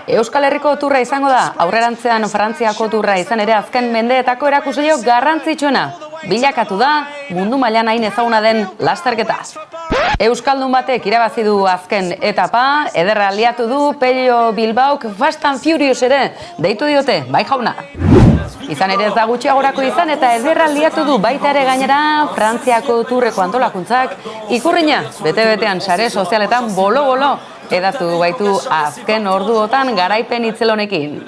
Euskal Herriko turra izango da, aurrerantzean Frantziako turra izan ere azken mendeetako erakusle garrantzitsuena. Bilakatu da, mundu mailan hain ezaguna den lasterketa. Euskaldun batek irabazi du azken etapa, ederra liatu du Pello Bilbaok Fast and Furious ere, deitu diote, bai jauna. Izan ere ez da gutxiagorako izan eta ederra liatu du baita ere gainera Frantziako turreko antolakuntzak ikurrina, bete-betean sare sozialetan bolo-bolo edatu baitu azken orduotan garaipen itzelonekin.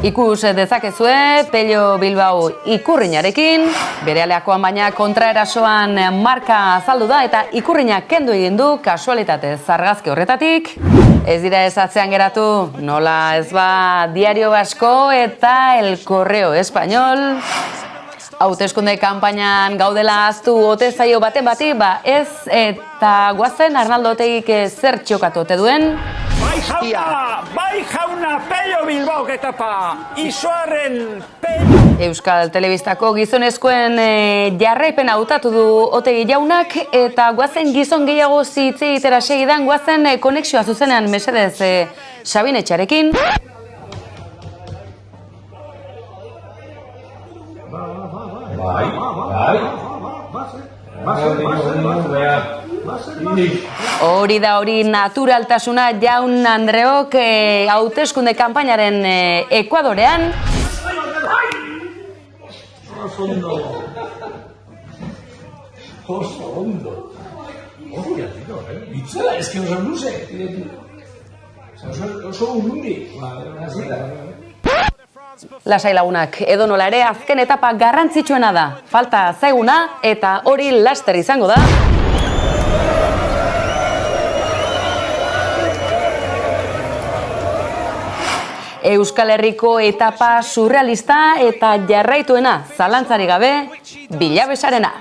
Ikus dezakezue Pello Bilbao ikurrinarekin, berealeakoan baina kontraerasoan marka azaldu da eta ikurrina kendu egin du kasualitate zargazki horretatik. Ez dira ezatzean geratu, nola ez ba Diario Vasco eta El Correo Español. Hauteskunde kanpainan gaudela aztu ote zaio baten bati, ba ez eta guazen Arnaldo Otegik zer txokatu ote duen. Bai jauna, Pello Bilbaok etapa, izoarren Pello. Euskal Telebistako gizonezkoen jarraipen hautatu du Otegi jaunak eta guazen gizon gehiago zitze egitera segidan guazen konexioa zuzenean mesedez Sabin Etxarekin. Hori da hori naturaltasuna Jaun Andreok hauteskunde kanpainaren Ekuadorean. Oso ondo. Hostia, tío, Itzela, es que oso luze. Oso ulundi. Lasai lagunak, edonola ere azken etapa garrantzitsuena da. Falta zaiguna eta hori laster izango da. Euskal Herriko etapa surrealista eta jarraituena, zalantzari gabe, Bilabesarena.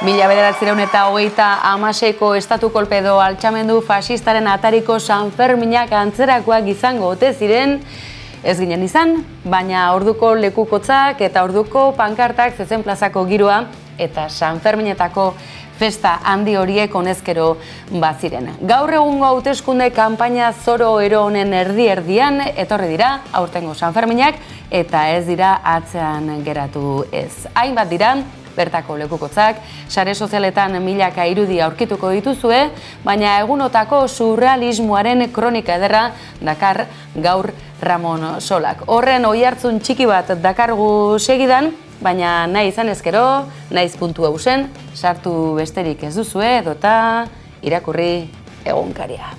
Mila 1926ko estatu kolpe edo altxamendu fasistaren atariko San Ferminak antzerakoak izango ote ziren, ez ginen izan, baina orduko lekukotzak eta orduko pankartak zezen plazako giroa eta San Ferminetako festa handi horiek honezkero baziren. Gaur egungo hauteskunde kanpaina zoro ero honen erdi-erdian etorri dira aurtengo San Ferminak eta ez dira atzean geratu ez. Hainbat dira bertako lekukotzak, sare sozialetan milaka irudi aurkituko dituzue, baina egunotako surrealismoaren kronika ederra dakar gaur Ramon Solak. Horren oihartzun txiki bat dakargu segidan, baina nahi izan ezkero, naiz puntu hausen, sartu besterik ez duzue, edota irakurri egunkaria.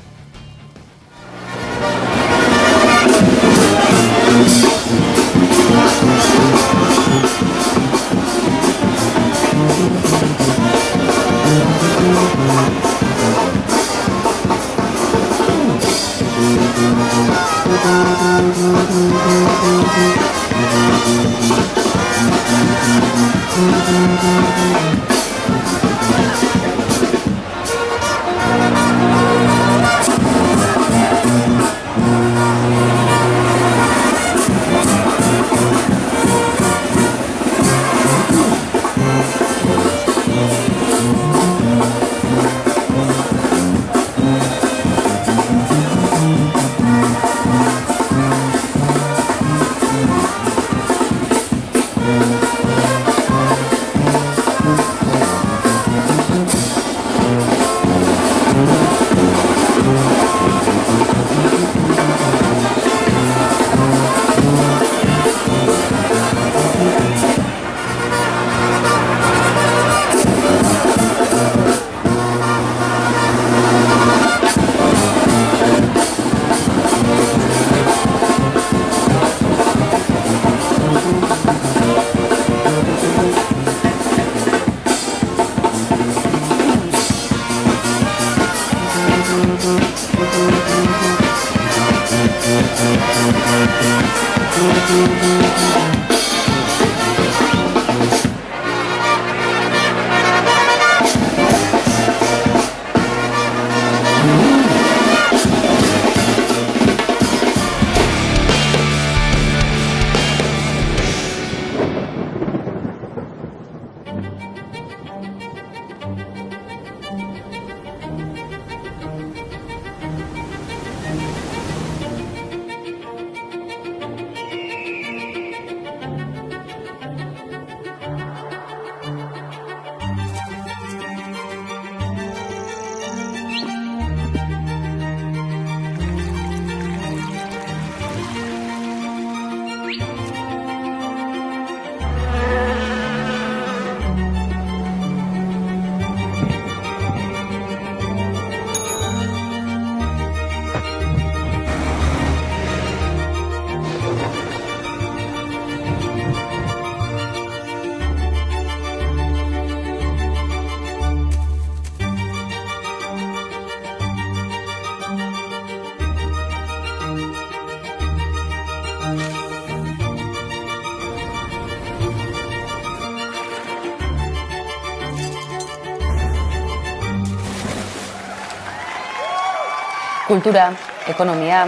Kultura, ekonomia,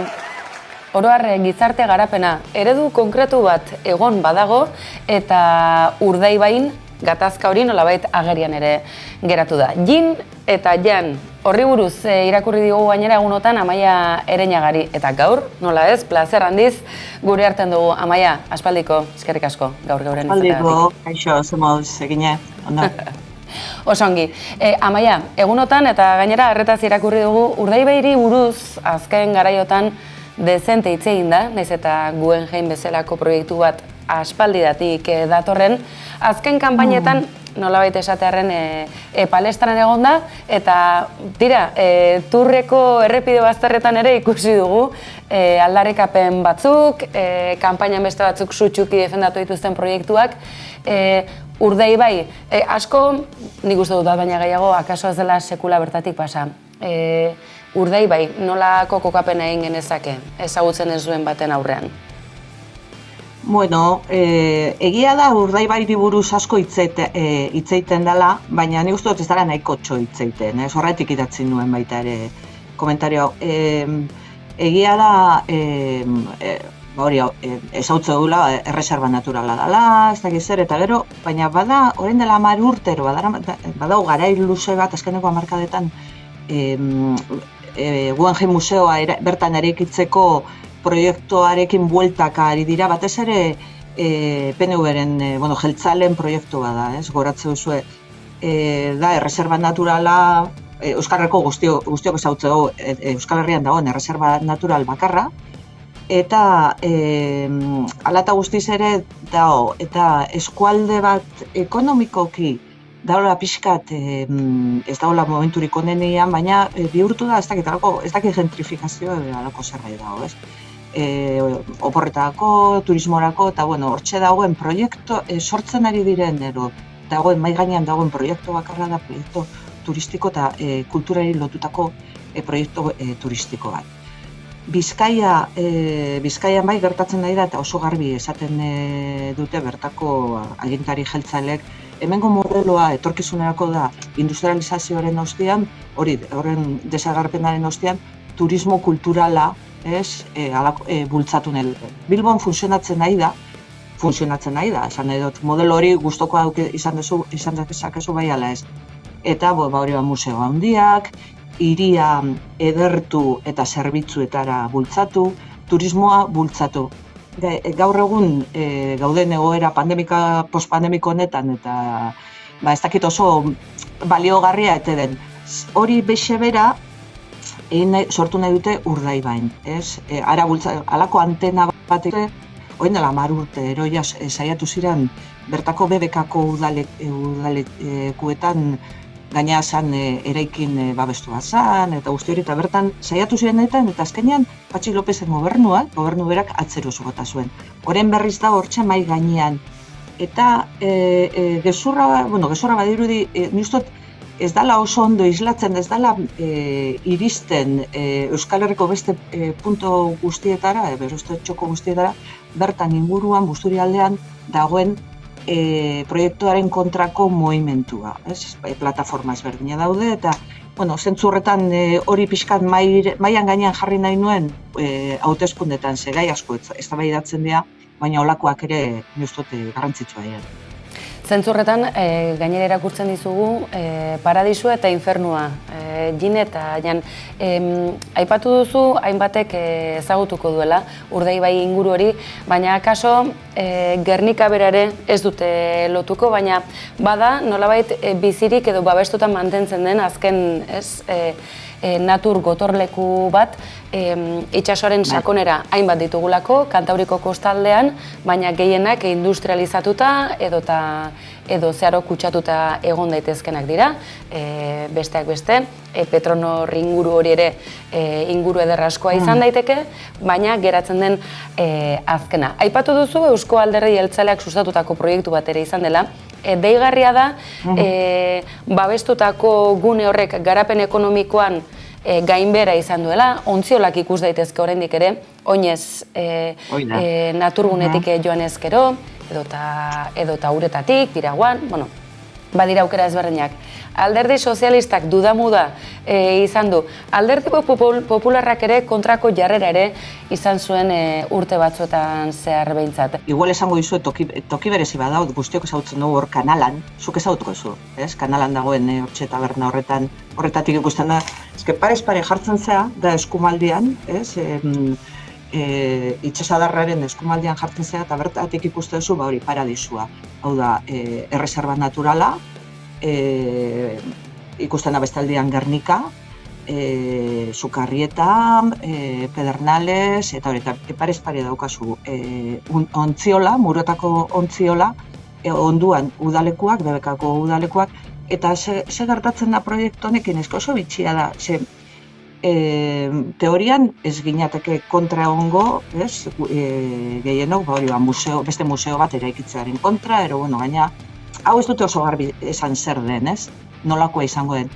oro har gizarte garapena, eredu konkretu bat egon badago eta Urdaibain gatazka hori nolabait agerian ere geratu da. Yin eta Yang horri buruz irakurri diogu gainera egunotan Amaia Ereñagari eta gaur, nola ez, plazer handiz gure artean dugu. Amaia, aspaldiko, eskerrik asko gaur geuren izateagatik. Aspaldiko, kaixo, zemoz, egine, ondo. Osongi, Amaia, egunotan eta gainera arretaz irakurri dugu Urdaibairi buruz azken garaiotan dezente hitz egin da, naiz eta Guggenheim bezalako proiektu bat aspaldidatik datorren, azken kanpainetan nolabait esatearren palestran egon da, eta tira, Turreko errepide bazterretan ere ikusi dugu aldarrikapen batzuk, kanpainan beste batzuk sutsuki defendatu dituzten proiektuak, Urdaibai, asko, nik uste dut baina gehiago, akaso ez dela sekula bertatik pasa. Urdaibai, nolako kokapena egin genezake, ezagutzen ez duen baten aurrean? Bueno, egia da Urdaibairi buruz asko hitzeiten dela, baina nik uste dut ez dela nahiko hitzeiten, horretik idatzi nuen baita ere komentario. Egia da, hori, ezautze dugula, erreserba naturala dela, ez dakiz zer, eta gero, baina bada, orain dela 10 urtero, badago garai luze bat, azkeneko hamarkadetan, Guggenheim museoa bertan eraikitzeko proiektuarekin bueltaka ari dira, batez ere PNV-ren, jeltzalen proiektua da, goratze duzue, da, erreserba naturala, Euskal Herriko guztiok ezautze dugu, Euskal Herrian dagoen erreserba natural bakarra, eta hala eta guztiz ere dago, eta eskualde bat ekonomikoki dagoela pixkat, ez dagoela momenturik onenean, baina bihurtu da ez dakit gentrifikazio alako zerbait dago, ez? Oporretako, turismorako, eta hortxe dagoen proiektu, sortzen ari diren, dagoen mai gainean dagoen proiektu bakarra da proiektu turistiko eta kulturari lotutako proiektu turistiko bat. Bizkaian bai gertatzen da eta oso garbi esaten dute bertako agintari jeltzaleek, hemengo modeloa etorkizunerako da industrializazioaren ostean, horren desagerpenaren ostean, turismo kulturala bultzatu nahi dute. Bilbon funtzionatzen nahi da, esan edot, modelo hori gustokoa izan dezakezu bai ala ez. Eta hori museo handiak, hiria edertu eta zerbitzuetara bultzatu, turismoa bultzatu. Gaur egun gauden egoera postpandemiko honetan eta ez dakit oso baliogarria ete den. Hori bexe bera sortu nahi dute Urdaibain. Ara halako antena bat orain dela 10 urte eroia saiatu ziren bertako BBK-ko udalekuetan gaina zan eraikin babestua zan, eta guzti hori, eta bertan saiatu ziren eta azkenean Patxi Lopezen gobernu berak atzero zugota zuen. Horen berriz da hortxe mai gainean. Eta gezurra badirudi, ni ustot, ez dala oso ondo islatzen, ez dala iristen Euskal Herriko beste punto guztietara, beste txoko guztietara, bertan inguruan, Busturialdean dagoen proiektuaren kontrako movimentua, ez? Plataforma ezberdina daude, eta zentzu horretan hori pixkat mailan gainean jarri nahi nuen hauteskundetan gai asko eztabaidatzen dira, baina olakoak ere nuztote garrantzitsua dira. Zentzurretan, gainera erakurtzen dizugu Paradisu eta Infernua, Gin eta Jan. Aipatu duzu, hainbatek ezagutuko duela, Urdaibai inguru hori, baina akaso Gernika berare ez dute lotuko, baina bada nolabait bizirik edo babestutan mantentzen den azken natur gotorleku bat, itsasoaren sakonera hainbat ditugulako, Kantauriko kostaldean, baina gehienak industrializatuta edo zeharo kutsatuta egon daitezkenak dira, besteak beste, Petronor inguru hori ere inguru eder askoa izan daiteke, baina geratzen den azkena. Aipatu duzu Eusko Alderdi Jeltzaleak sustatutako proiektu bat ere izan dela, deigarria da, babestutako gune horrek garapen ekonomikoan gainbera izan duela, ontziolak ikus daitezke oraindik ere, oinez naturgunetik joan ezkero, edota uretatik, Biraguan, badira aukera ezberdinak. Alderdi sozialistak dudamuda izan du. Alderdi popularrak ere kontrako jarrera ere izan zuen urte batzuetan zehar behintzat. Igual esango dizuet toki berezi bada, guztiok ezagutzen dugu hor Kanalan, zuk ezagutuko zu, ez? Kanalan dagoen hortxe taberna horretatik ikusten da, eske parez pare jartzen zea, da eskumaldian, ez? Itsasadarraren eskumaldian jartzen zea, eta bertatik ikusten zu, hori Paradisua. Hau da, erreserba naturala, ikusten da bestaldean Gernika, Sukarrieta, Pedernales, eta hori, parez pare daukazu ontziola, Murotako ontziola, onduan udalekuak, Bebekako udalekuak, eta ze gertatzen da proiektu honekin oso bitxia da, teorian ez ginateke kontra egongo, ez, gehienok, beste museo bat eraikitzearen kontra, baina hau ez dute oso garbi esan zer den, ez, nolakoa izango den.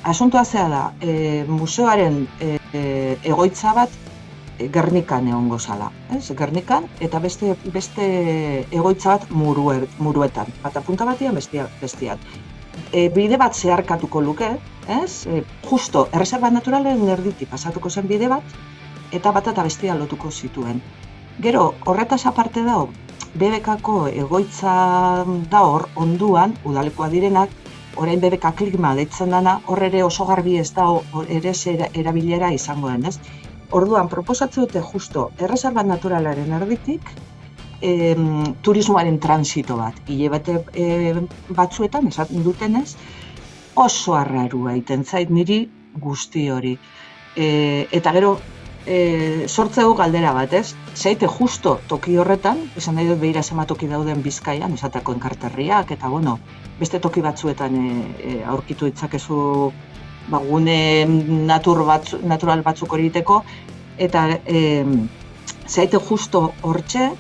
Asuntoa zea da, museoaren egoitza bat Gernikan egongo zala, ez, Gernikan, eta beste egoitza bat Muruetan, bata punta batian bestian. Bide bat zeharkatuko luke, ez? Justo, erreserba naturalen erditik pasatuko zen bide bat, eta bat eta bestia lotuko zituen. Gero, horretaz aparte dago, BBKko egoitza da hor, onduan, udalekoa direnak, orain BBK klima deitzen dana, hor ere oso garbi ez da, ere erabilera izango den, ez? Orduan, proposatzen dute justo, erreserba naturalaren erditik, turismoaren transito bat. Hilabete batzuetan, esaten dutenez, oso arrarua egiten zait niri guzti hori. Eta gero, sortzeu galdera bat, ez? Zaite justo toki horretan, esan nahi dut behira zema toki dauden Bizkaian, esateko enkarterriak, eta beste toki batzuetan aurkitu ditzakezu gune natural batzuk hori egiteko, eta zaite justo hortxe,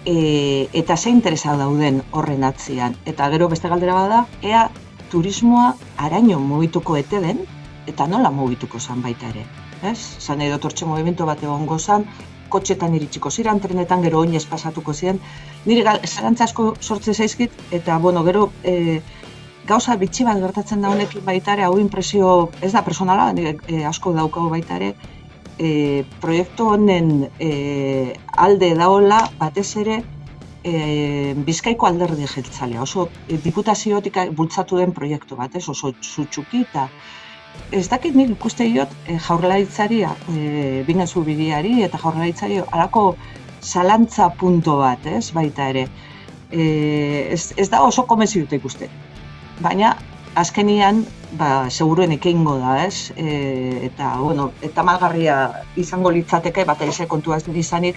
eta ze interesa dauden horren atzian. Eta gero beste galdera bada, ea turismoa araño mugituko ete den, eta nola mugituko zan baita ere. Zan nahi dut hortxe movimentu bat egongo zan, kotxetan iritsiko ziren, trenetan gero oinez pasatuko ziren. Nire zarantza asko sortze zaizkit, eta gero gauza bitxi bat gertatzen da honekin baita ere, hau impresio ez da personala, asko daukago baita ere, proiektu honen alde daola batez ere Bizkaiko Alderdi Jeltzalea, oso diputaziotik bultzatu den proiektu bat, oso zutxuki eta ez dakit nik ikuste diot Jaurlaritzari, Binezu Bidiari eta Jaurlaritzari halako zalantza punto bat, baita ere. Ez da oso konbentzituta ikuste, baina azkenian seguruen ekingo da, ez? Eta malgarria izango litzateke, bat ere kontua ez izanik,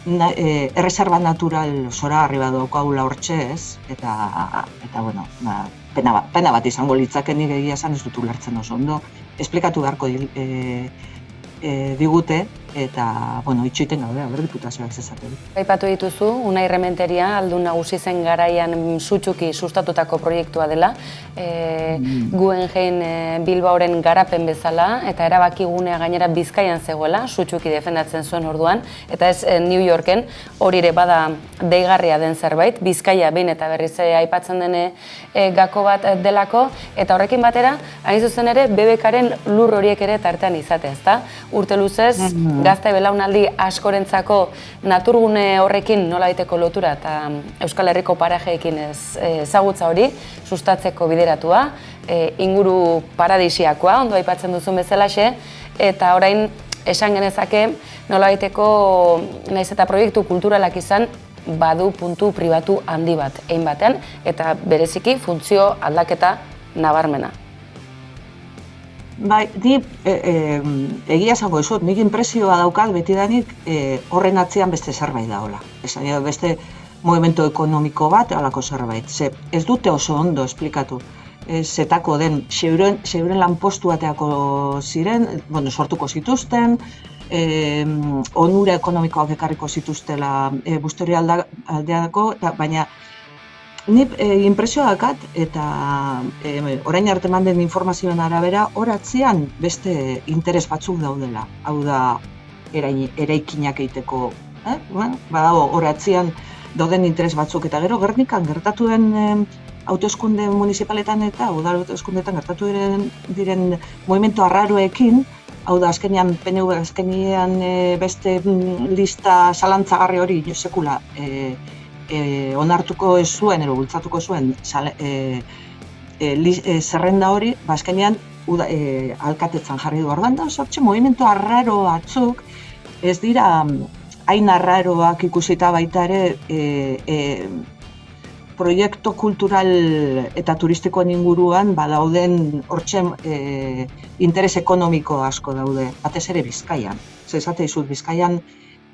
erreserba natural zoragarri bat daukagula hortxe, ez? Eta pena bat izango litzake nik egia esan ez dut ulertzen oso ondo. Esplikatu beharko digute, eta, bueno, itxoiten gaude, diputazioak zezaten. Aipatu dituzu, Unai Rementeria, aldun nagusi zen garaian sutsuki sustatutako proiektua dela, Guggenheim Bilbaoren garapen bezala, eta erabakigunea gainera Bizkaian zegoela, sutsuki defendatzen zuen orduan, eta ez New Yorken, hori ere bada deigarria den zerbait, Bizkaia behin eta berriz aipatzen den gako bat delako, eta horrekin batera, hain zuzen ere, BBKaren lur horiek ere tartean izate, ezta? Urte luzez, gazte belaunaldi askorentzako naturgune horrekin nolabaiteko lotura eta Euskal Herriko parajeekin ezagutza hori sustatzeko bideratua, inguru paradisiakoa, ondo aipatzen duzun bezalaxe, eta orain esan genezake nolabaiteko naiz eta proiektu kulturalak izan badu puntu pribatu handi bat egin batean, eta bereziki funtzio aldaketa nabarmena. Bai, ni egia esango dizut, nik inpresioa daukat betidanik horren atzean beste zerbait dagoela. Esan beste movimentu ekonomiko bat, halako zerbait. Ez dute oso ondo esplikatu. Zetako den, zeuren lanpostu bateako ziren, sortuko zituzten, onura ekonomikoak ekarriko zituztela Busturi aldeako, baina ni inpresioa dakat, eta orain arte eman den informazioen arabera, hor atzean beste interes batzuk daudela. Hau da, eraikinak egiteko. Badago, hor atzean dauden interes batzuk, eta gero Gernikan gertatu den hauteskunde municipaletan eta udal hauteskundeetan gertatu diren movimentu arraroekin, hau da, azkenean, PNV azkenean beste lista zalantzagarri hori sekula onartuko ez zuen, ero bultzatuko zuen zerrenda hori, azkenean alkatetzan jarri du. Orduan da, sortxe, movimentu arraro batzuk ez dira hain arraroak ikusita baita ere proiektu kultural eta turistikoen inguruan badauden hortxe interes ekonomiko asko daude, batez ere Bizkaian. Esate dizut, Bizkaian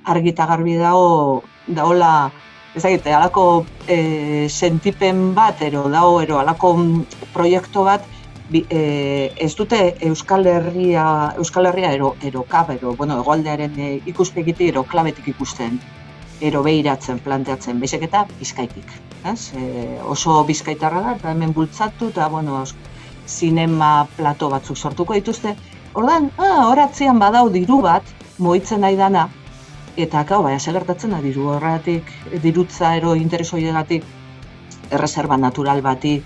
argi eta garbi daola, ez dakit, halako sentipen bat, halako proiektu bat, ez dute Euskal Herria kab, egoaldearen ikuspegitik, klabetik ikusten, behiratzen, planteatzen, baizik eta Bizkaitik. Oso bizkaitarra da, eta hemen bultzatu, eta zinema plato batzuk sortuko dituzte. Ordan, horatzean badau diru bat, moitzen nahi dana, eta baina segertatzen da diru horregatik, dirutza interes horiegatik, erreserba natural bati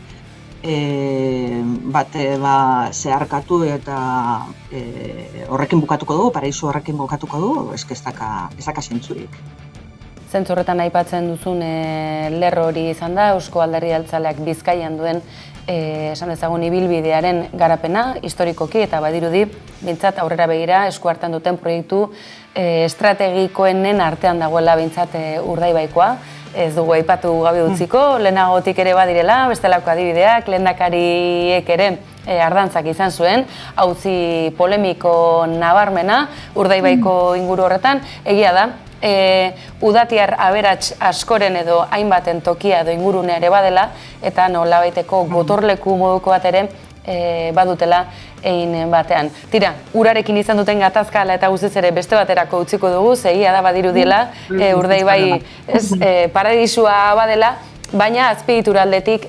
zeharkatu eta horrekin bukatuko dugu, paraisu horrekin bukatuko dugu, ez daka zentzurik. Zentzu horretan aipatzen duzun lerro hori izan da, Eusko Alderdi Jeltzaleak Bizkaian duen esan dezagun ibilbidearen garapena, historikoki eta badirudi, bintzat aurrera begira esku hartan duten proiektu estrategikoenen artean dagoela bintzat Urdaibaikoa. Ez dugu aipatu gabe utziko, lehenagotik ere badirela, bestelako adibideak, lehendakariek ere ardantzak izan zuen, auzi polemiko nabarmena Urdaibaiko inguru horretan, egia da, udatiar aberats askoren edo hainbaten tokia edo ingurunea ere badela, eta nolabaiteko gotorleku moduko bat ere badutela egin batean. Tira, urarekin izan duten gatazkala eta guztiz ere beste baterako utziko dugu, egia da badirudiela, Urdaibai paradisua badela, baina azpiegitura aldetik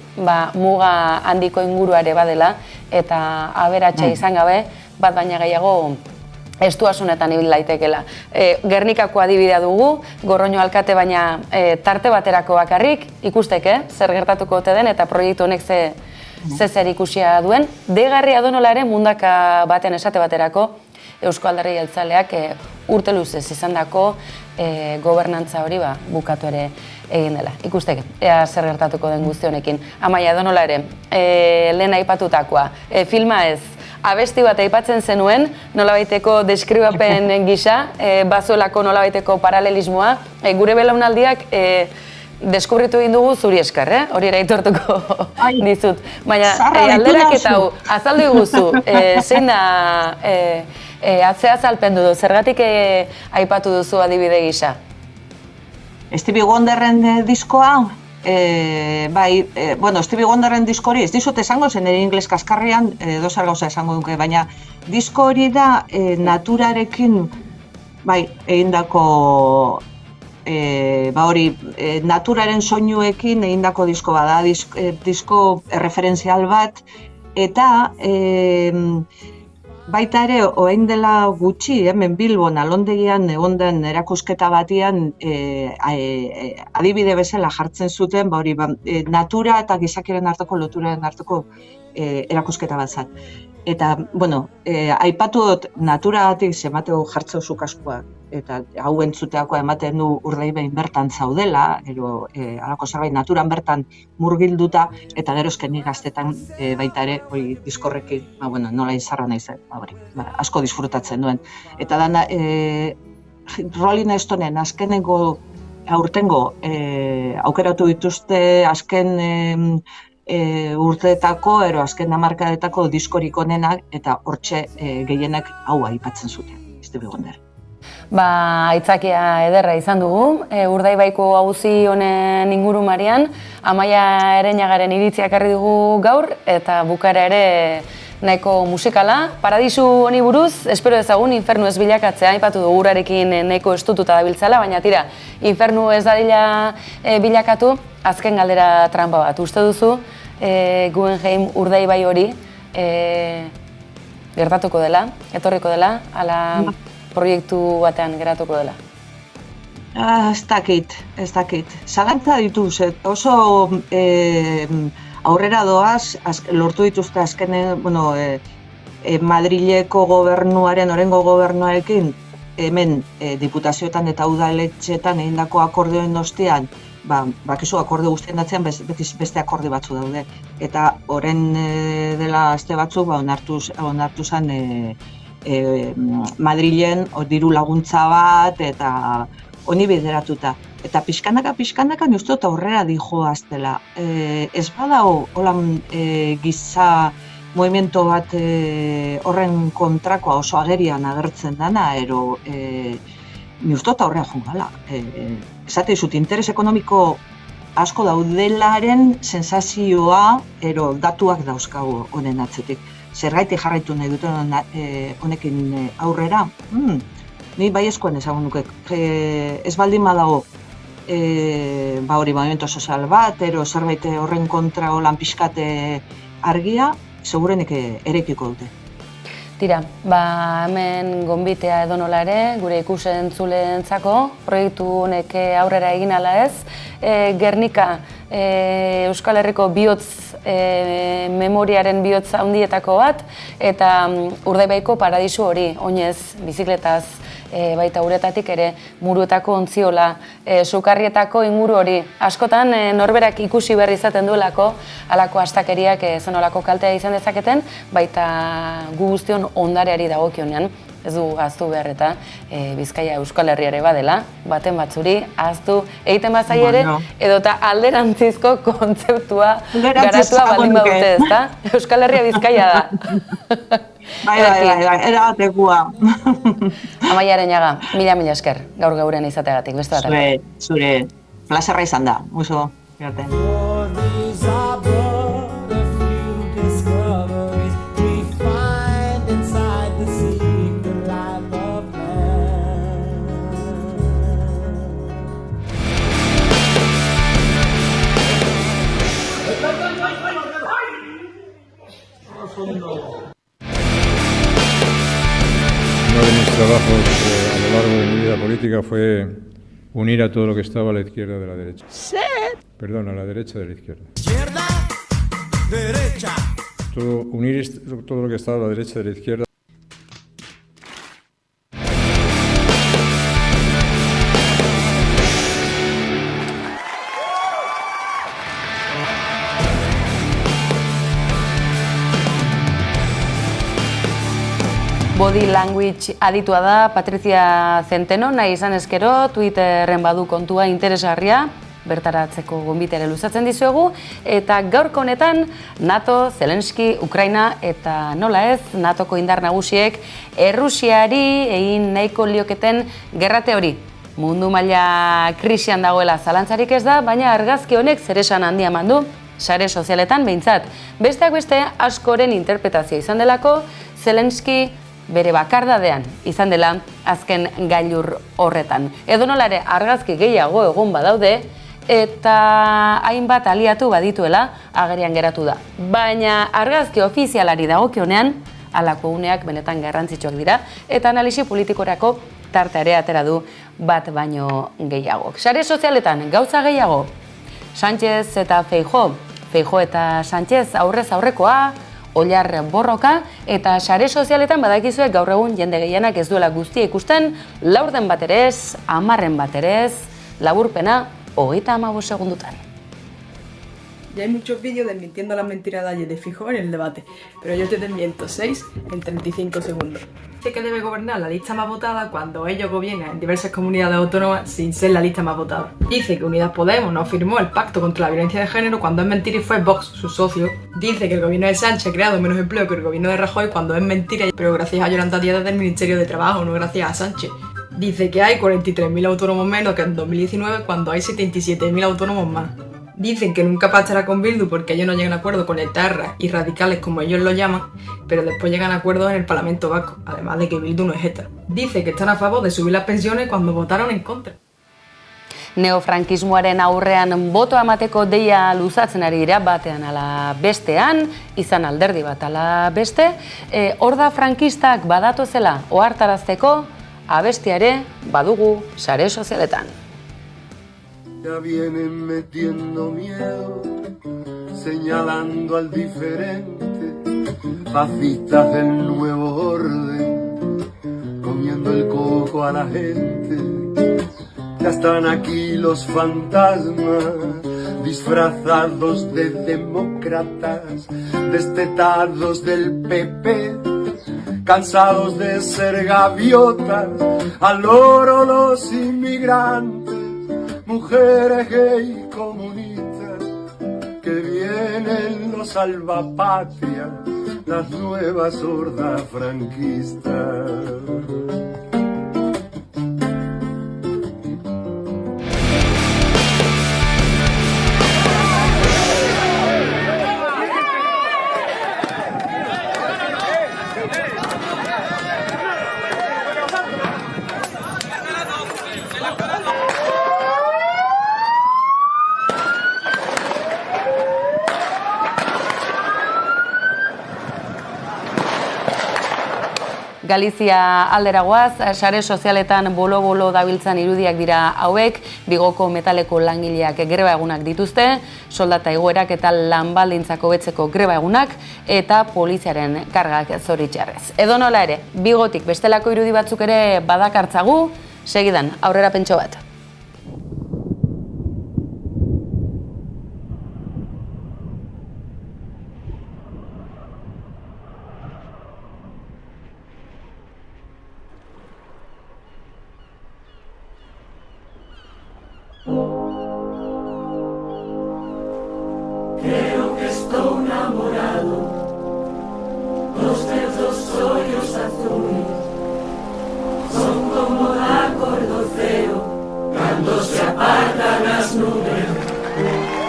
muga handiko ingurua ere badela, eta aberatsa izan gabe, bat baina gehiago estuasunetan ibil daitekela. Gernikako adibidea dugu, Gorroño alkate baina tarte baterako bakarrik, ikusteke, zer gertatuko ote den eta proiektu honek ze zer ikusia duen. Deigarria donola ere mundaka baten esate baterako Eusko Alderdi Jeltzaleak urte luzez izandako gobernantza hori bukatu ere egin dela. Ikusteke, ea zer gertatuko den guzti honekin. Amaia, donola ere, lehen aipatutakoa, filma ez, abesti bat aipatzen zenuen, nolabaiteko deskribapen gisa, bazuelako nolabaiteko paralelismoa. Gure belaunaldiak deskubritu egin dugu zuri esker, hori ere aitortuko dizut. Baina alderak eta azaldu iguzu, zein da atzea azalpendu du, zergatik aipatu duzu adibide gisa? Stevie Wonderren diskoa, Stevie Wonderren disko hori, ez dizut esango zen ere ingles kaskarrian, dozar gauza esango duke, baina disko hori da naturarekin bai, egindako naturaren soinuekin egindako disko bada, disko referentzial bat, eta baita ere, orain dela gutxi, hemen Bilbon, Alondegian egon den erakusketa batian adibide bezala jartzen zuten, natura eta gizakiaren arteko loturaren arteko erakusketa bat zat. Eta, aipatu dut naturagatik zemateko jartzeu zuk askoa, eta hau entzuteakoa ematen du Urdaibain bertan zaudela, halako zerbait naturan bertan murgilduta, eta gerozken nik gaztetan baita ere, diskorrekin, nola izarra nahi zen, asko disfrutatzen duen. Eta dana, Rolling Stoneen azkenengo aurtengo aukeratu dituzte azken urteetako, azken hamarkadetako diskorik onenak, eta hortxe gehienak hau aipatzen zuten, Stevie Wonder. Aitzakia ederra izan dugu, Urdaibaiko auzi honen ingurumarian, Amaia Ereñagaren iritzia ekarri dugu gaur, eta bukara ere nahiko musikala. Paradisu honi buruz, espero ezagun Infernu ez bilakatzea, aipatu dugu urarekin nahiko estututa dabiltzala, baina tira, Infernu ez dadila bilakatu, azken galdera trampa bat. Uste duzu, Guggenheim Urdaibai hori gertatuko dela, etorriko dela, ala proiektu batean geratuko dela? Ez dakit. Zalantza dituz, oso aurrera doaz, lortu dituzte azken, Madrileko gobernuaren, orengo gobernuarekin, hemen diputazioetan eta udaletxetan egindako akordioen ostean, bakizu akorde guztien datzean beste akorde batzu daude. Eta orain dela aste batzuk onartu zen Madrilen diru laguntza bat eta honi bideratuta. Eta pixkanaka ni uste dut aurrera dijoaztela. Ez badao holan giza movimiento bat horren kontrakoa oso agerian agertzen dana, ni uste dut aurrera jungala. Esate dizut, interes ekonomiko asko daudelaren sensazioa, datuak dauzkagu honen atzetik. Zergaitik jarraitu nahi duten honekin aurrera, ni baiezkoen ezagun nuke. Ez baldin badago movimiento sozial bat, zerbait horren kontra holan pixkate argia, segurenik erekiko dute. Tira, hemen gonbitea edonola ere, gure ikusentzuleentzako, proiektu honek aurrera egin ala ez, Gernika, Euskal Herriko bihotz, memoriaren bihotz handietako bat, eta Urdaibaiko paradisu hori, oinez, bizikletaz, baita uretatik ere muruetako ontziola, sukarrietako inguru hori. Askotan norberak ikusi berri izaten duelako, halako astakeriak zenolako kaltea izan dezaketen, baita gu guztion ondareari dagokionean. Ez du ahaztu behar eta Bizkaia Euskal Herriare badela, baten batzuri ahaztu egiten bazai ere, edota alderantzizko kontzeptua garatua baldin badute, ezta? Euskal Herria Bizkaia da. Bai, erabatekua. Amaia Ereñaga, mila esker, gaur gaurean izateagatik, beste bat. Zure, plazerra izan da, oso, gerate. Uno de mis trabajos a lo largo de mi vida política fue unir a todo lo que estaba a la izquierda de la derecha. ¿Sí? Perdón, a la derecha de la izquierda. Izquierda, derecha. Unir todo lo que estaba a la derecha de la izquierda. Body language aditua da Patricia Centeno, nahi izan ezkero, Twitterren badu kontua interesgarria, bertaratzeko gonbitea luzatzen dizuegu, eta gaurko honetan NATO, Zelenski, Ukraina eta nola ez, NATOko indar nagusiek Errusiari egin nahiko lioketen gerrate hori. Mundu maila krisian dagoela zalantzarik ez da, baina argazki honek zeresan handia eman du, sare sozialetan behintzat. Besteak beste askoren interpretazioa izan delako, Zelenski bere bakardadean izan dela azken gailur horretan. Edonola ere argazki gehiago egon badaude eta hainbat aliatu badituela agerian geratu da. Baina argazki ofizialari dagokionean halako uneak benetan garrantzitsuak dira eta analisi politikorako tartea atera du bat baino gehiago. Sare sozialetan gauza gehiago. Sánchez eta Feijóo eta Sánchez aurrez aurrekoa, Ollar borroka eta sare sozialetan badakizue gaur egun jende gehienak ez duela guztia ikusten, 4 bat ere ez, 10 bat ere ez, laburpena 35 segundutan. Ya hay muchos vídeos desmintiendo las mentiras de ayer de Feijóo en el debate, pero yo te desmiento 6 en 35 segundos. Dice que debe gobernar la lista más votada cuando ellos gobiernan en diversas comunidades autónomas sin ser la lista más votada. Dice que Unidas Podemos no firmó el pacto contra la violencia de género cuando es mentira y fue Vox, su socio. Dice que el gobierno de Sánchez ha creado menos empleo que el gobierno de Rajoy cuando es mentira, pero gracias a Yolanda Díaz del Ministerio de Trabajo, no gracias a Sánchez. Dice que hay 43.000 autónomos menos que en 2019 cuando hay 77.000 autónomos más. Dicen que nunca pactará con Bildu porque ellos no llegan a acuerdo con etarras y radicales como ellos lo llaman, pero después llegan a acuerdos en el Parlamento Vasco, además de que Bildu no es ETA. Dice que están a favor de subir las pensiones cuando votaron en contra. Neofrankismoaren aurrean botoa emateko deia luzatzen ari dira batean ala bestean, izan alderdi bat ala beste, horda frankistak badatozela ohartarazteko abestiare badugu sare sozialetan. Ya vienen metiendo miedo, señalando al diferente, fascistas del nuevo orden, comiendo el coco a la gente. Ya están aquí los fantasmas, disfrazados de demócratas, destetados del PP, cansados de ser gaviotas, al loro los inmigrantes, mujeres gay comunistas, que vienen los salvapatrias, las nuevas hordas franquistas. Galizia alderagoaz, sare sozialetan bolo-bolo dabiltzan irudiak dira hauek, Bigoko metaleko langileak greba egunak dituzte, soldata egoerak eta lan baldintzak hobetzeko greba egunak, eta poliziaren kargak zoritxarrez. Edonola ere, Bigotik bestelako irudi batzuk ere badakartzagu, segidan aurrera pentso bat. Creo que estoy enamorado, los dedos hoyos azules son como acordoceo cuando se apartan las nubes.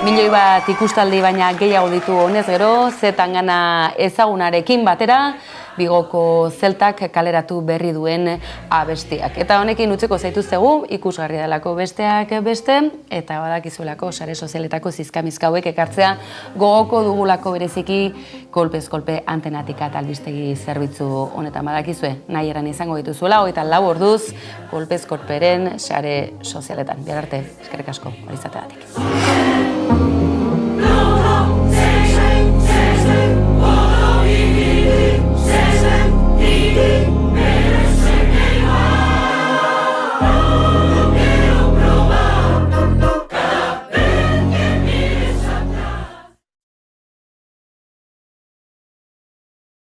Milioi bat ikustaldi baina gehiago ditu honez gero, Zetangana ezagunarekin batera, Bigoko zeltak kaleratu berri duen abestiak. Eta honekin utziko zaituztegu, ikusgarri delako besteak beste, eta badakizuelako sare sozialetako zizkamizka hauek ekartzea gogoko dugulako bereziki kolpez kolpe antenatika eta albistegi zerbitzu honetan badakizue. Nahi eran izango dituzuela, 24 orduz kolpez kolperen sare sozialetan. Bihar arte, eskerrik asko, hori izateagatik.